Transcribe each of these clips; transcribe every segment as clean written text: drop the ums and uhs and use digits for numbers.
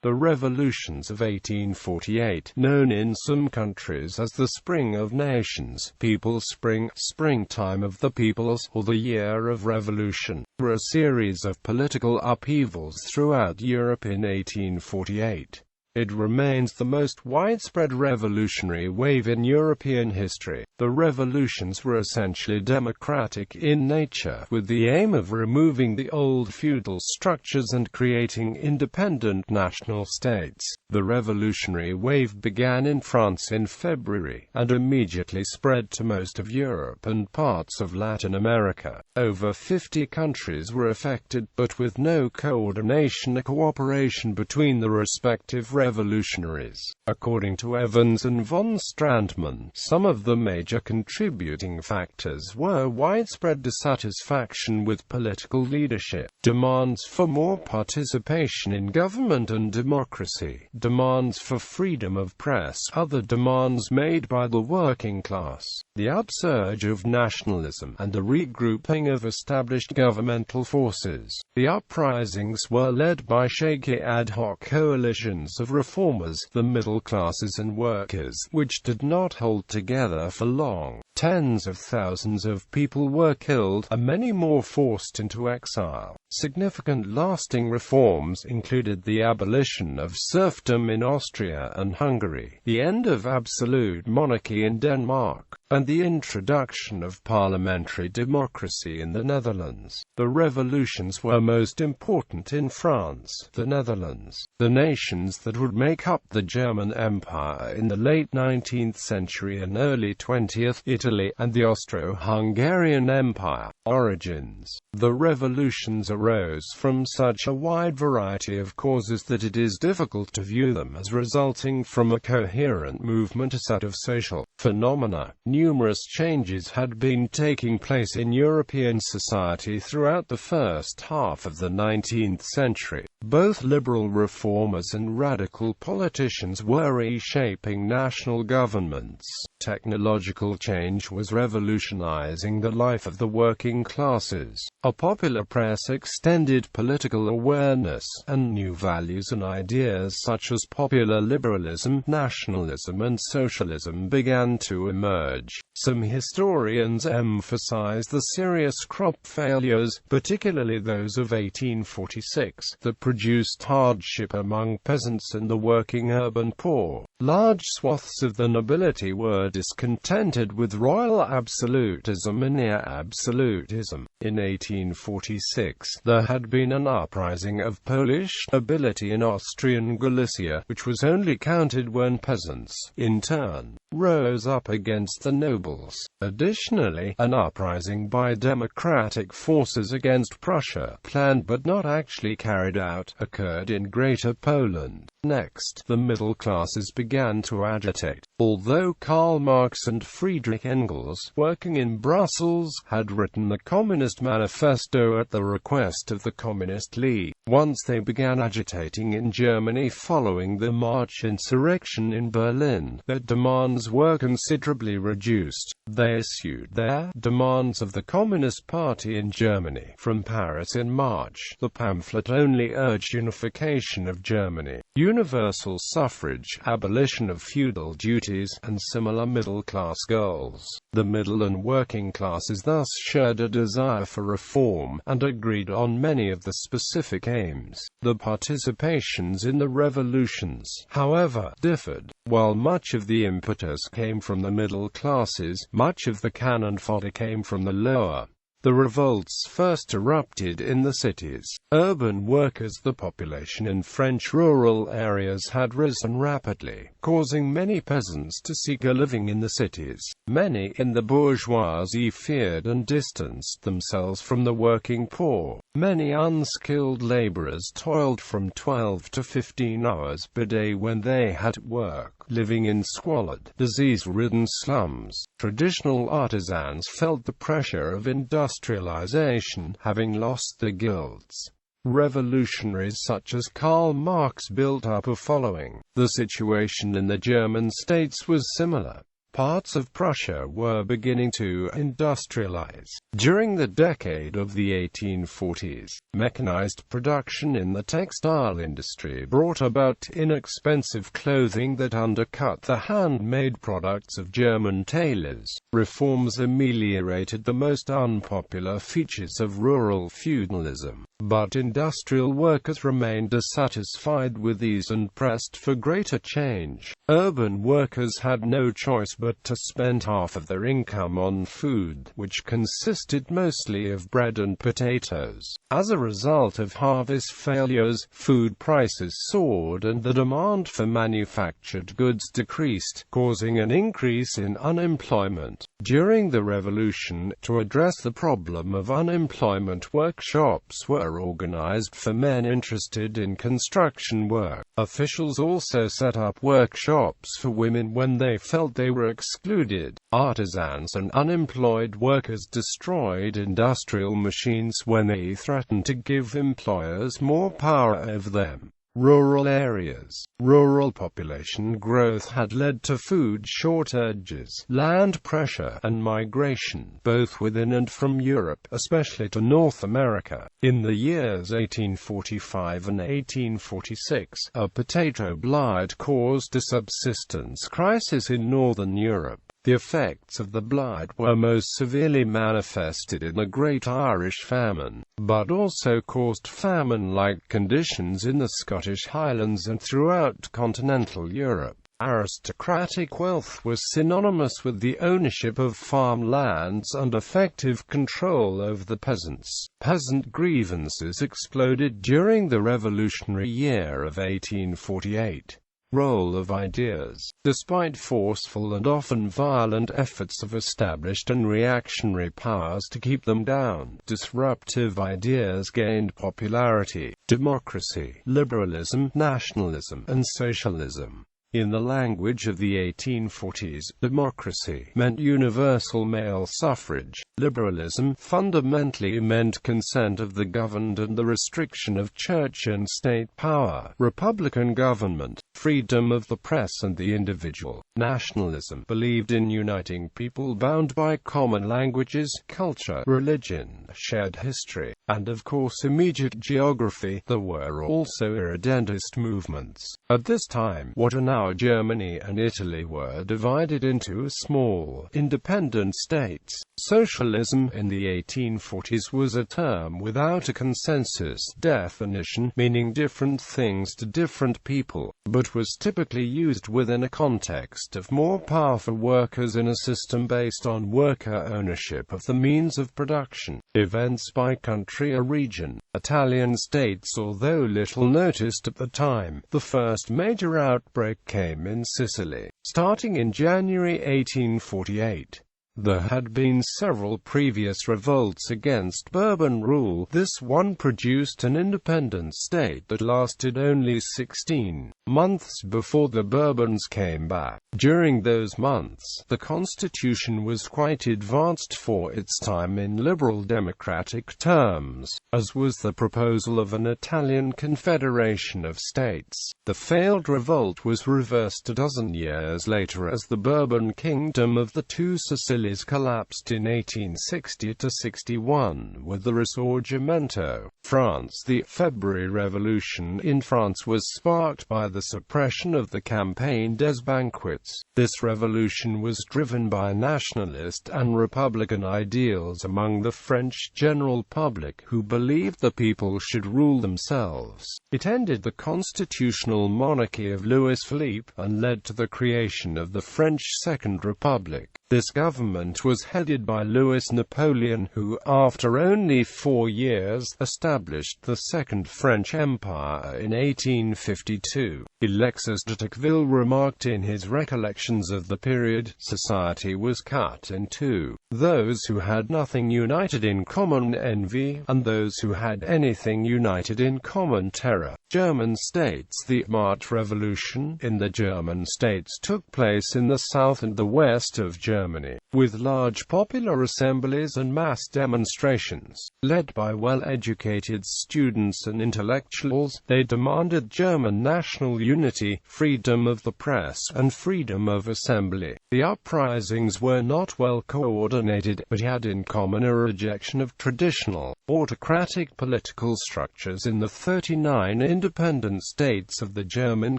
The revolutions of 1848, known in some countries as the Spring of Nations, People's Spring, Springtime of the Peoples, or the Year of Revolution, were a series of political upheavals throughout Europe in 1848. It remains the most widespread revolutionary wave in European history. The revolutions were essentially democratic in nature, with the aim of removing the old feudal structures and creating independent national states. The revolutionary wave began in France in February, and immediately spread to most of Europe and parts of Latin America. Over 50 countries were affected, but with no coordination or cooperation between the respective revolutionaries. According to Evans and von Strandmann, some of the major contributing factors were widespread dissatisfaction with political leadership, demands for more participation in government and democracy, demands for freedom of press, other demands made by the working class, the upsurge of nationalism, and the regrouping of established governmental forces. The uprisings were led by shaky ad hoc coalitions of reformers, the middle classes and workers, which did not hold together for long. Tens of thousands of people were killed, and many more forced into exile. Significant lasting reforms included the abolition of serfdom in Austria and Hungary, the end of absolute monarchy in Denmark, and the introduction of parliamentary democracy in the Netherlands. The revolutions were most important in France, the Netherlands, the nations that would make up the German Empire in the late 19th century and early 20th, Italy, and the Austro-Hungarian Empire. Origins. The revolutions arose from such a wide variety of causes that it is difficult to view them as resulting from a coherent movement, a set of social phenomena. Numerous changes had been taking place in European society throughout the first half of the 19th century. Both liberal reformers and radical politicians were reshaping national governments. Technological change was revolutionizing the life of the working classes. A popular press extended political awareness, and new values and ideas such as popular liberalism, nationalism, and socialism began to emerge. Some historians emphasize the serious crop failures, particularly those of 1846, that produced hardship among peasants and the working urban poor. Large swaths of the nobility were discontented with royal absolutism and near-absolutism. In 1846, there had been an uprising of Polish nobility in Austrian Galicia, which was only counted when peasants, in turn, rose up against the nobles. Additionally, an uprising by democratic forces against Prussia, planned but not actually carried out, occurred in Greater Poland. Next, the middle classes began to agitate. Although Karl Marx and Friedrich Engels, working in Brussels, had written the Communist Manifesto at the request of the Communist League, once they began agitating in Germany following the March insurrection in Berlin, their demands were considerably reduced. They issued their demands of the Communist Party in Germany from Paris in March. The pamphlet only urged unification of Germany, universal suffrage, abolition of feudal duties, and similar middle-class goals. The middle and working classes thus shared a desire for reform, and agreed on many of the specific aims. The participations in the revolutions, however, differed. While much of the impetus came from the middle classes, much of the cannon fodder came from the lower. The revolts first erupted in the cities. Urban workers, the population in French rural areas had risen rapidly, causing many peasants to seek a living in the cities. Many in the bourgeoisie feared and distanced themselves from the working poor. Many unskilled laborers toiled from 12 to 15 hours per day when they had work, living in squalid, disease-ridden slums. Traditional artisans felt the pressure of industrialization, having lost their guilds. Revolutionaries such as Karl Marx built up a following. The situation in the German states was similar. Parts of Prussia were beginning to industrialize. During the decade of the 1840s, mechanized production in the textile industry brought about inexpensive clothing that undercut the handmade products of German tailors. Reforms ameliorated the most unpopular features of rural feudalism, but industrial workers remained dissatisfied with these and pressed for greater change. Urban workers had no choice but to spend half of their income on food, which consisted mostly of bread and potatoes. As a result of harvest failures, food prices soared and the demand for manufactured goods decreased, causing an increase in unemployment. During the Revolution, to address the problem of unemployment, workshops were organized for men interested in construction work. Officials also set up workshops for women when they felt they were excluded. Artisans and unemployed workers destroyed industrial machines when they threatened to give employers more power over them. Rural areas. Rural population growth had led to food shortages, land pressure, and migration, both within and from Europe, especially to North America. In the years 1845 and 1846, a potato blight caused a subsistence crisis in northern Europe. The effects of the Blight were most severely manifested in the Great Irish Famine, but also caused famine-like conditions in the Scottish Highlands and throughout continental Europe. Aristocratic wealth was synonymous with the ownership of farmlands and effective control over the peasants. Peasant grievances exploded during the revolutionary year of 1848. Role of ideas. Despite forceful and often violent efforts of established and reactionary powers to keep them down, disruptive ideas gained popularity: democracy, liberalism, nationalism, and socialism. In the language of the 1840s, democracy meant universal male suffrage. Liberalism fundamentally meant consent of the governed and the restriction of church and state power. Republican government, freedom of the press and the individual. Nationalism believed in uniting people bound by common languages, culture, religion, shared history, and of course immediate geography. There were also irredentist movements. At this time, what are now Germany and Italy were divided into small, independent states. Socialism in the 1840s was a term without a consensus definition, meaning different things to different people, but was typically used within a context of more powerful workers in a system based on worker ownership of the means of production. Events by country or region. Italian states. Although little noticed at the time, the first major outbreak came in Sicily, starting in January 1848. There had been several previous revolts against Bourbon rule. This one produced an independent state that lasted only 16 months before the Bourbons came back. During those months, the constitution was quite advanced for its time in liberal democratic terms, as was the proposal of an Italian confederation of states. The failed revolt was reversed a dozen years later as the Bourbon kingdom of the two Sicilies collapsed in 1860–61 with the Risorgimento France. The February Revolution in France was sparked by the suppression of the Campagne des Banquets. This revolution was driven by nationalist and republican ideals among the French general public, who believed the people should rule themselves. It ended the constitutional monarchy of Louis Philippe, and led to the creation of the French Second Republic. This government was headed by Louis Napoleon, who, after only 4 years, established the Second French Empire in 1852. Alexis de Tocqueville remarked in his recollections of the period, "Society was cut in two. Those who had nothing united in common envy, and those who had anything united in common terror." German states. The March Revolution in the German states took place in the south and the west of Germany, with large popular assemblies and mass demonstrations. Led by well-educated students and intellectuals, they demanded German national unity, freedom of the press, and freedom of assembly. The uprisings were not well coordinated, but had in common a rejection of traditional, autocratic political structures in the 39 independent states of the German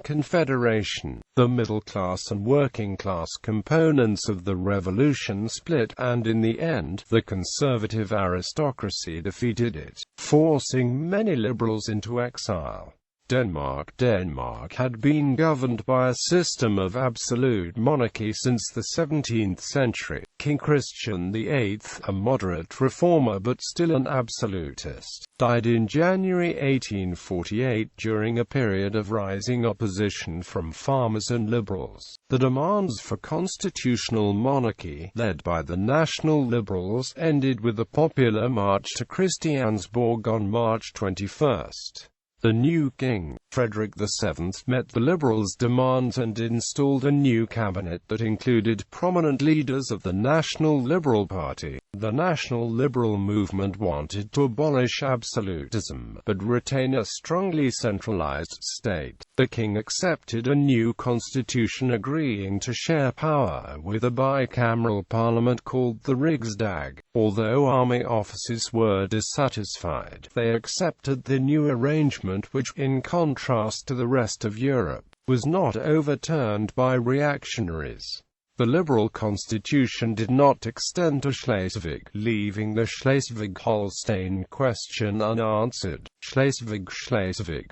Confederation. The middle-class and working-class components of the revolution split, and in the end, the conservative aristocracy defeated it, forcing many liberals into exile. Denmark had been governed by a system of absolute monarchy since the 17th century. King Christian VIII, a moderate reformer but still an absolutist, died in January 1848 during a period of rising opposition from farmers and liberals. The demands for constitutional monarchy, led by the National Liberals, ended with a popular march to Christiansborg on March 21. The new king, Frederick VII, met the liberals' demands and installed a new cabinet that included prominent leaders of the National Liberal Party. The National Liberal movement wanted to abolish absolutism, but retain a strongly centralized state. The king accepted a new constitution agreeing to share power with a bicameral parliament called the Riksdag. Although army officers were dissatisfied, they accepted the new arrangement, which, in contrast to the rest of Europe, was not overturned by reactionaries. The liberal constitution did not extend to Schleswig, leaving the Schleswig-Holstein question unanswered. Schleswig,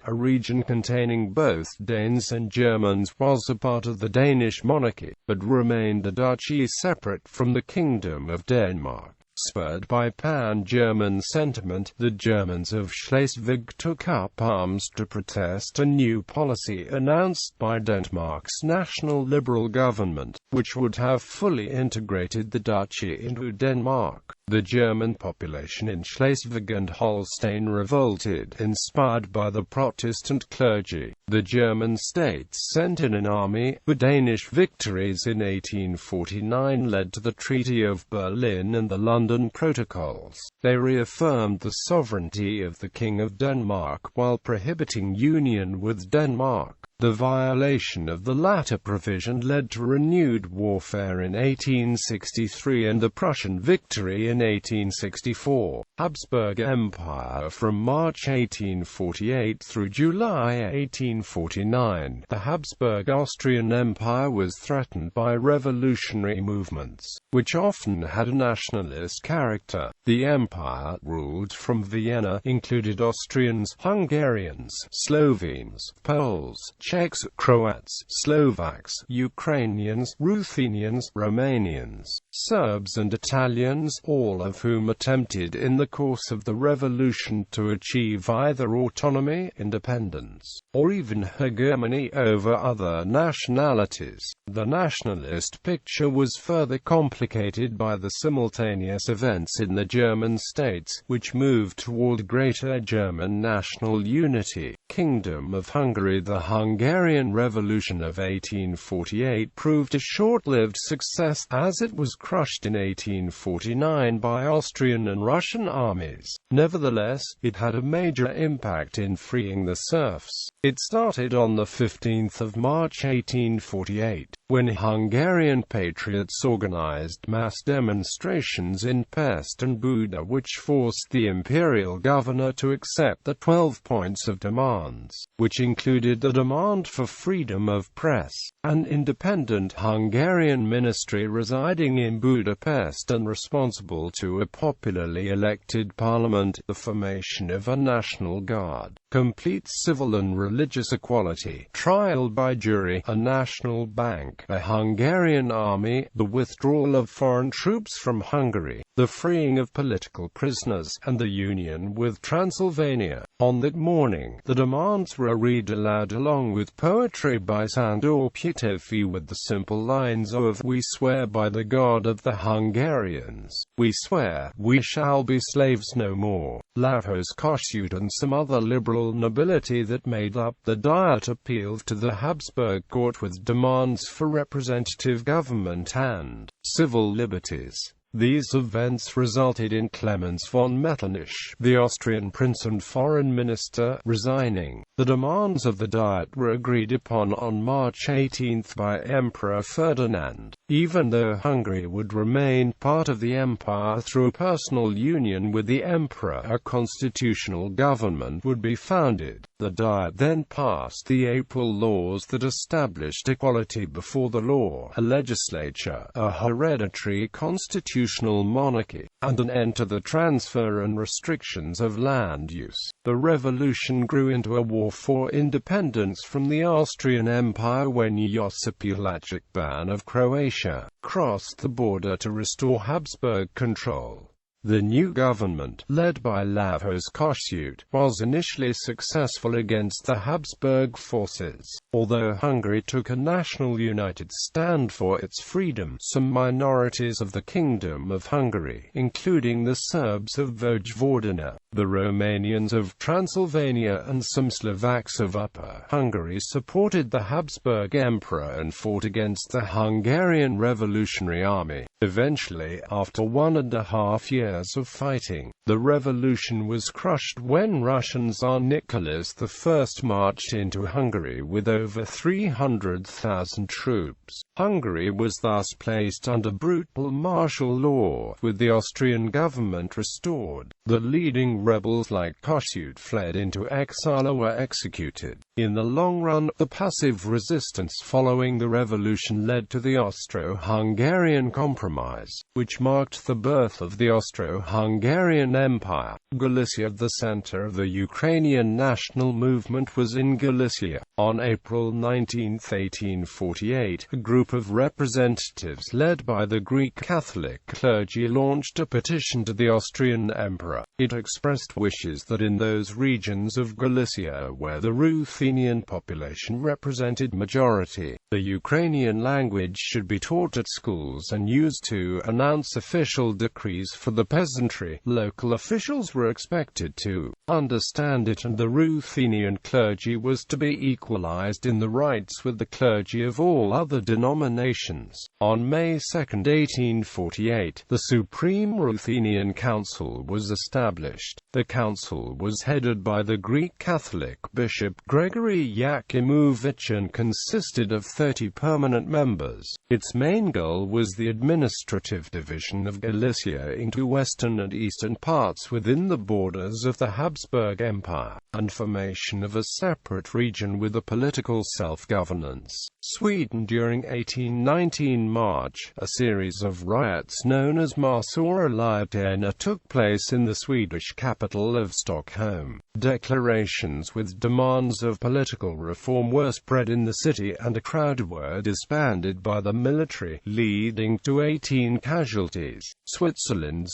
a region containing both Danes and Germans, was a part of the Danish monarchy, but remained a duchy separate from the Kingdom of Denmark. Spurred by pan-German sentiment, the Germans of Schleswig took up arms to protest a new policy announced by Denmark's national liberal government, which would have fully integrated the duchy into Denmark. The German population in Schleswig and Holstein revolted, inspired by the Protestant clergy. The German states sent in an army, but Danish victories in 1849 led to the Treaty of Berlin and the London Protocols. They reaffirmed the sovereignty of the King of Denmark while prohibiting union with Denmark. The violation of the latter provision led to renewed warfare in 1863 and the Prussian victory in 1864. Habsburg Empire. From March 1848 through July 1849, the Habsburg Austrian Empire was threatened by revolutionary movements, which often had a nationalist character. The empire, ruled from Vienna, included Austrians, Hungarians, Slovenes, Poles, Czechs, Croats, Slovaks, Ukrainians, Ruthenians, Romanians, Serbs and Italians, all of whom attempted in the course of the revolution to achieve either autonomy, independence, or even hegemony over other nationalities. The nationalist picture was further complicated by the simultaneous events in the German states, which moved toward greater German national unity. Kingdom of Hungary. The Hungarian Revolution of 1848 proved a short-lived success, as it was crushed in 1849 by Austrian and Russian armies. Nevertheless, it had a major impact in freeing the serfs. It started on the 15th of March 1848, when Hungarian patriots organized mass demonstrations in Pest and Buda which forced the imperial governor to accept the 12 points of demands, which included the demand for freedom of press, an independent Hungarian ministry residing in Budapest and responsible to a popularly elected parliament, the formation of a national guard, complete civil and religious equality, trial by jury, a national bank, a Hungarian army, the withdrawal of foreign troops from Hungary, the freeing of of political prisoners, and the union with Transylvania. On that morning, the demands were read aloud along with poetry by Sandor Pietefi with the simple lines of "We swear by the God of the Hungarians, we swear, we shall be slaves no more." Lajos Kossuth and some other liberal nobility that made up the Diet appealed to the Habsburg court with demands for representative government and civil liberties. These events resulted in Clemens von Metternich, the Austrian prince and foreign minister, resigning. The demands of the Diet were agreed upon on March 18 by Emperor Ferdinand. Even though Hungary would remain part of the empire through a personal union with the emperor, a constitutional government would be founded. The Diet then passed the April laws that established equality before the law, a legislature, a hereditary constitutional monarchy, and an end to the transfer and restrictions of land use. The revolution grew into a war for independence from the Austrian Empire when Josip Jelačić Ban of Croatia crossed the border to restore Habsburg control. The new government, led by Lajos Kossuth, was initially successful against the Habsburg forces. Although Hungary took a national united stand for its freedom, some minorities of the Kingdom of Hungary, including the Serbs of Vojvodina, the Romanians of Transylvania and some Slovaks of Upper Hungary, supported the Habsburg Emperor and fought against the Hungarian Revolutionary Army. Eventually, after 1.5 years of fighting, the revolution was crushed when Russian Tsar Nicholas I marched into Hungary with over 300,000 troops. Hungary was thus placed under brutal martial law, with the Austrian government restored. The leading rebels like Kossuth fled into exile or were executed. In the long run, the passive resistance following the revolution led to the Austro-Hungarian Compromise, which marked the birth of the Austro-Hungarian Empire. Galicia, the center of the Ukrainian national movement, was in Galicia. On April 19, 1848, a group of representatives led by the Greek Catholic clergy launched a petition to the Austrian emperor. It expressed wishes that in those regions of Galicia where the Ruthenian population represented majority, the Ukrainian language should be taught at schools and used to announce official decrees for the peasantry. Local officials were expected to understand it, and the Ruthenian clergy was to be equalized in the rights with the clergy of all other denominations. On May 2, 1848, the Supreme Ruthenian Council was established. The council was headed by the Greek Catholic Bishop Gregory Yakimovich and consisted of 30 permanent members. Its main goal was the administrative division of Galicia into western and eastern parts within the borders of the Habsburg Empire, and formation of a separate region with a political self-governance. Sweden. During 1819 March, a series of riots known as Marsörarlighterna took place in the Swedish capital of Stockholm. Declarations with demands of political reform were spread in the city, and a crowd were disbanded by the military, leading to 18 casualties. Switzerland,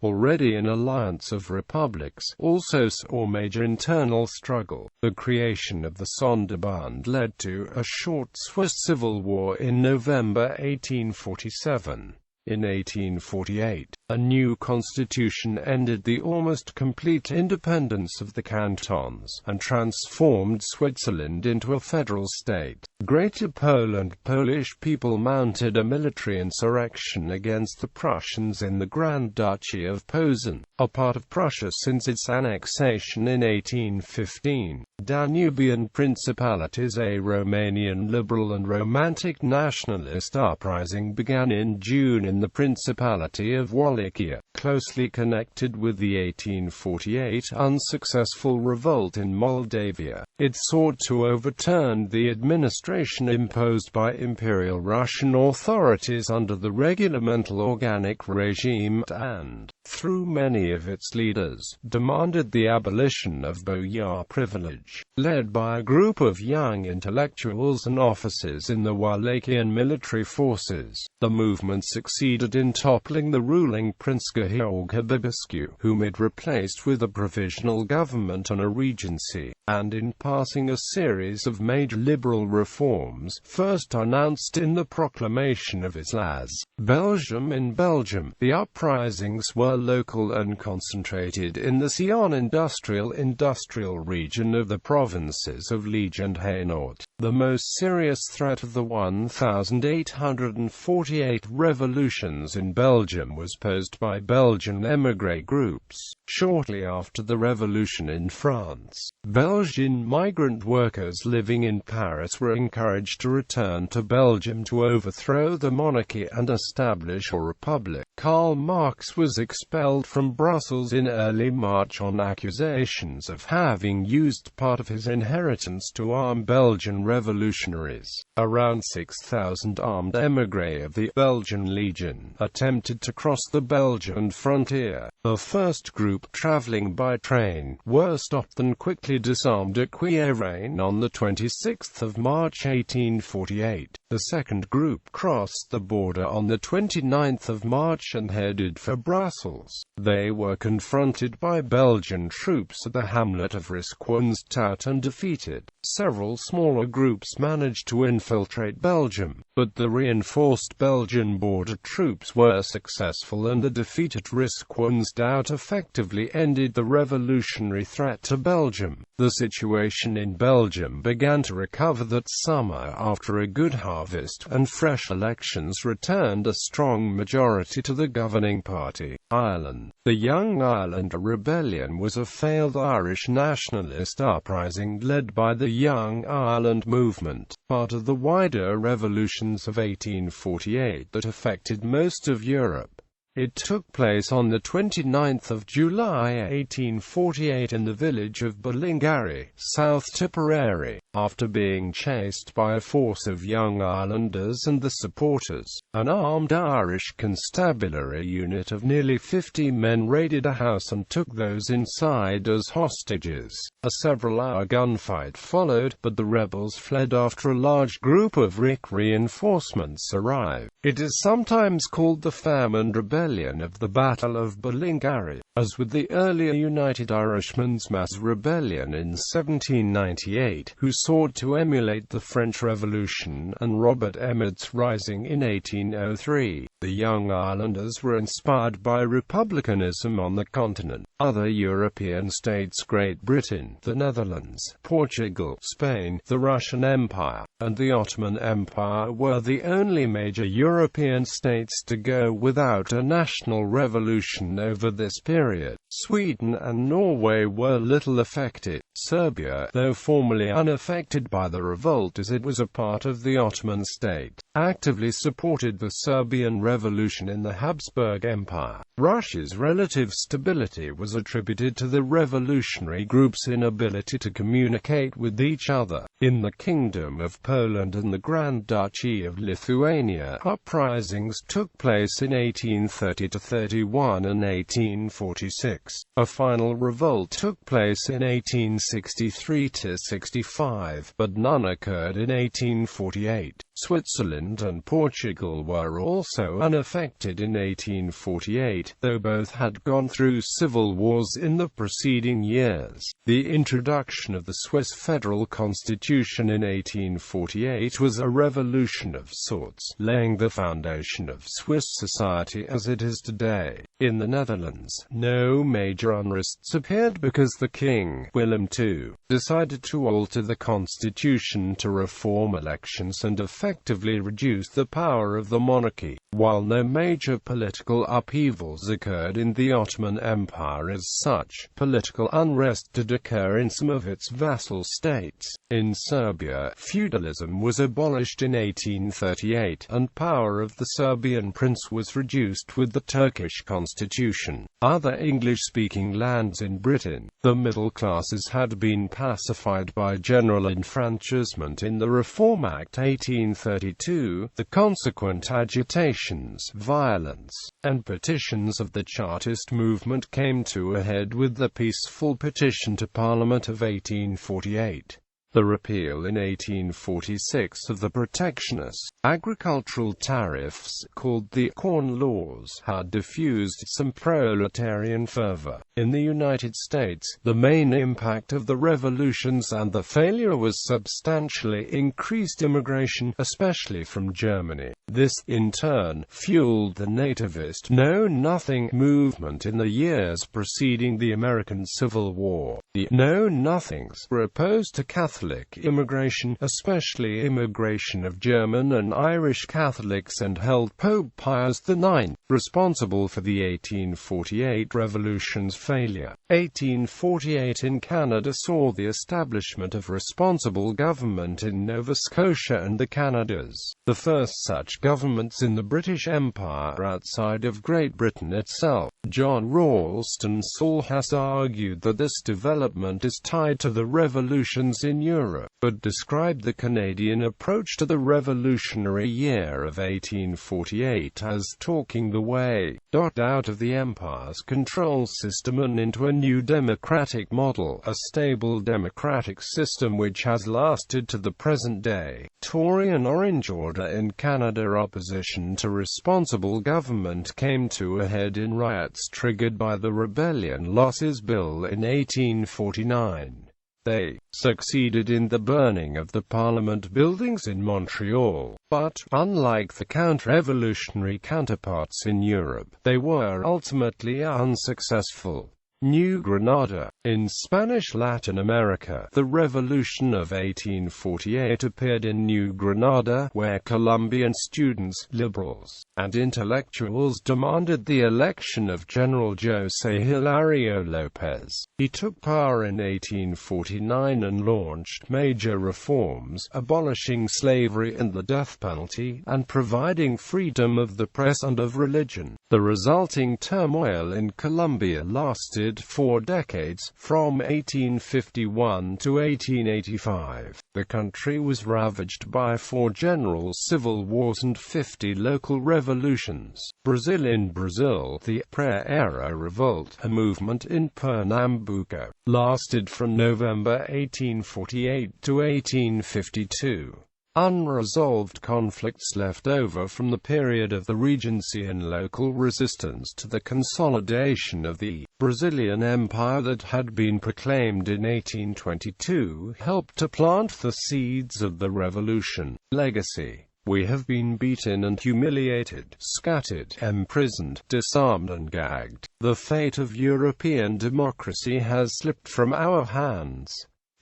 already an alliance of republics, also saw major internal struggle. The creation of the Sonderbund led to a short Swiss civil war in November 1847. In 1848, a new constitution ended the almost complete independence of the cantons, and transformed Switzerland into a federal state. Greater Poland. Polish people mounted a military insurrection against the Prussians in the Grand Duchy of Posen, a part of Prussia since its annexation in 1815. Danubian Principalities. A Romanian liberal and romantic nationalist uprising began in June in the Principality of Wallachia, closely connected with the 1848 unsuccessful revolt in Moldavia. It sought to overturn the administration imposed by Imperial Russian authorities under the regimental organic regime, and through many of its leaders, demanded the abolition of boyar privilege. Led by a group of young intellectuals and officers in the Wallachian military forces, the movement succeeded in toppling the ruling Prince Georg Habsburg, whom it replaced with a provisional government and a regency, and in passing a series of major liberal reforms, first announced in the proclamation of his LAS. Belgium. In Belgium, the uprisings were local and concentrated in the Sion industrial region of the provinces of Liege and Hainaut. The most serious threat of the 1848 revolutions in Belgium was posed by Belgian émigré groups. Shortly after the revolution in France, Belgian migrant workers living in Paris were encouraged to return to Belgium to overthrow the monarchy and establish a republic. Karl Marx was expelled from Brussels in early March on accusations of having used part of his inheritance to arm Belgian revolutionaries. Around 6,000 armed émigrés of the Belgian Legion attempted to cross the Belgian frontier. The first group, traveling by train, were stopped and quickly disarmed at Quiérain on 26 March 1848. The second group crossed the border on 29 March and headed for Brussels. They were confronted by Belgian troops at the hamlet of Risorgimento and defeated. Several smaller groups managed to infiltrate Belgium, but the reinforced Belgian border troops were successful and the defeat at Risorgimento effectively ended the revolutionary threat to Belgium. The situation in Belgium began to recover that summer after a good harvest, and fresh elections returned a strong majority to the governing party. Ireland. The Young Ireland Rebellion was a failed Irish nationalist uprising led by the Young Ireland movement, part of the wider revolutions of 1848 that affected most of Europe. It took place on 29 July 1848 in the village of Ballingarry, South Tipperary, after being chased by a force of Young Irelanders and the supporters. An armed Irish constabulary unit of nearly 50 men raided a house and took those inside as hostages. A several-hour gunfight followed, but the rebels fled after a large group of reinforcements arrived. It is sometimes called the Famine Rebellion of the Battle of Ballingarry, as with the earlier United Irishmen's Mass Rebellion in 1798, who sought to emulate the French Revolution, and Robert Emmet's Rising in 1803. The Young Irelanders were inspired by republicanism on the continent. Other European states, Great Britain, the Netherlands, Portugal, Spain, the Russian Empire, and the Ottoman Empire were the only major European states to go without a national revolution over this period. Sweden and Norway were little affected. Serbia, though formerly unaffected by the revolt as it was a part of the Ottoman state, actively supported the Serbian Revolution in the Habsburg Empire. Russia's relative stability was attributed to the revolutionary group's inability to communicate with each other. In the Kingdom of Poland and the Grand Duchy of Lithuania, uprisings took place in 1830–31 and 1846. A final revolt took place in 1863–65, but none occurred in 1848. Switzerland and Portugal were also unaffected in 1848, though both had gone through civil wars in the preceding years. The introduction of the Swiss federal constitution in 1848 was a revolution of sorts, laying the foundation of Swiss society as it is today. In the Netherlands, no major unrests appeared because the king, Willem II, decided to alter the constitution to reform elections and effectively reduce the power of the monarchy. While no major political upheavals occurred in the Ottoman Empire as such, political unrest did occur in some of its vassal states. In Serbia, feudalism was abolished in 1838, and power of the Serbian prince was reduced with the Turkish constitution. Other English-speaking lands in Britain, The middle classes had been pacified by general enfranchisement in the Reform Act 1832, the consequent agitations, violence, and petitions of the Chartist movement came to a head with the peaceful petition to Parliament of 1848. The repeal in 1846 of the protectionist, agricultural tariffs, called the Corn Laws, had diffused some proletarian fervor. In the United States, the main impact of the revolutions and the failure was substantially increased immigration, especially from Germany. This, in turn, fueled the nativist Know-Nothing movement in the years preceding the American Civil War. The Know-Nothings were opposed to Catholic immigration, especially immigration of German and Irish Catholics, and held Pope Pius IX responsible for the 1848 revolution's failure. 1848 in Canada saw the establishment of responsible government in Nova Scotia and the Canadas, the first such governments in the British Empire outside of Great Britain itself. John Ralston Saul has argued that this development is tied to the revolutions in Europe, but described the Canadian approach to the Revolutionary Year of 1848 as talking the way out of the Empire's control system and into a new democratic model, a stable democratic system which has lasted to the present day. Tory and Orange order in Canada. Opposition to responsible government came to a head in riots triggered by the Rebellion Losses Bill in 1849. They succeeded in the burning of the Parliament buildings in Montreal, but, unlike the counter-revolutionary counterparts in Europe, they were ultimately unsuccessful. New Granada. In Spanish Latin America, the Revolution of 1848 appeared in New Granada, where Colombian students, liberals, and intellectuals demanded the election of General José Hilario López. He took power in 1849 and launched major reforms, abolishing slavery and the death penalty, and providing freedom of the press and of religion. The resulting turmoil in Colombia lasted 4 decades, from 1851 to 1885. The country was ravaged by 4 general civil wars and 50 local revolutions. Brazil. In Brazil, the Pre-Era Revolt, a movement in Pernambuco, lasted from November 1848 to 1852. Unresolved conflicts left over from the period of the Regency and local resistance to the consolidation of the Brazilian Empire that had been proclaimed in 1822 helped to plant the seeds of the revolution. Legacy. We have been beaten and humiliated, scattered, imprisoned, disarmed and gagged. The fate of European democracy has slipped from our hands.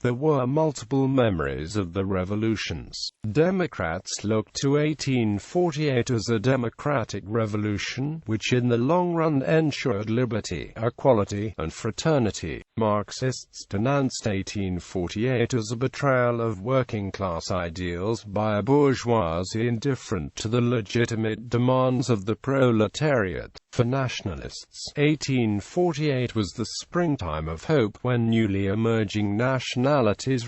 There were multiple memories of the revolutions. Democrats looked to 1848 as a democratic revolution, which in the long run ensured liberty, equality, and fraternity. Marxists denounced 1848 as a betrayal of working-class ideals by a bourgeoisie indifferent to the legitimate demands of the proletariat. For nationalists, 1848 was the springtime of hope, when newly emerging nationalities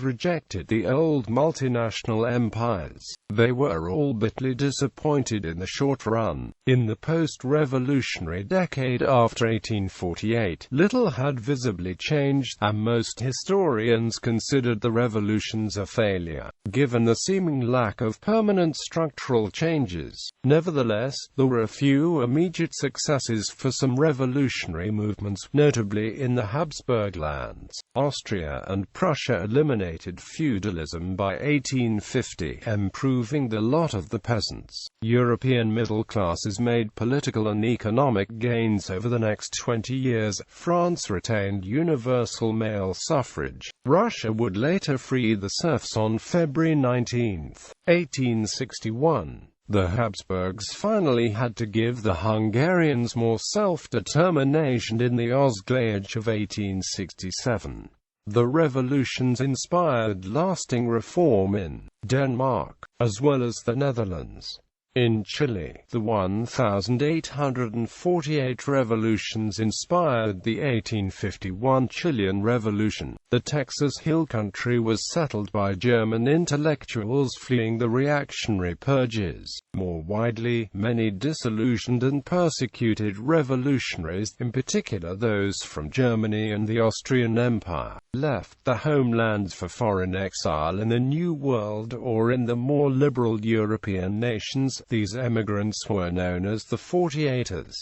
rejected the old multinational empires. They were all bitterly disappointed in the short run. In the post-revolutionary decade after 1848, little had visibly changed, and most historians considered the revolutions a failure, given the seeming lack of permanent structural changes. Nevertheless, there were a few immediate successes for some revolutionary movements, notably in the Habsburg lands. Austria and Prussia eliminated feudalism by 1850, improving the lot of the peasants. European middle classes made political and economic gains over the next 20 years. France retained universal male suffrage. Russia would later free the serfs on February 19, 1861. The Habsburgs finally had to give the Hungarians more self-determination in the Ausgleich of 1867. The revolutions inspired lasting reform in Denmark, as well as the Netherlands. In Chile, the 1848 revolutions inspired the 1851 Chilean Revolution. The Texas Hill Country was settled by German intellectuals fleeing the reactionary purges. More widely, many disillusioned and persecuted revolutionaries, in particular those from Germany and the Austrian Empire, left their homelands for foreign exile in the New World or in the more liberal European nations. These emigrants were known as the 48ers.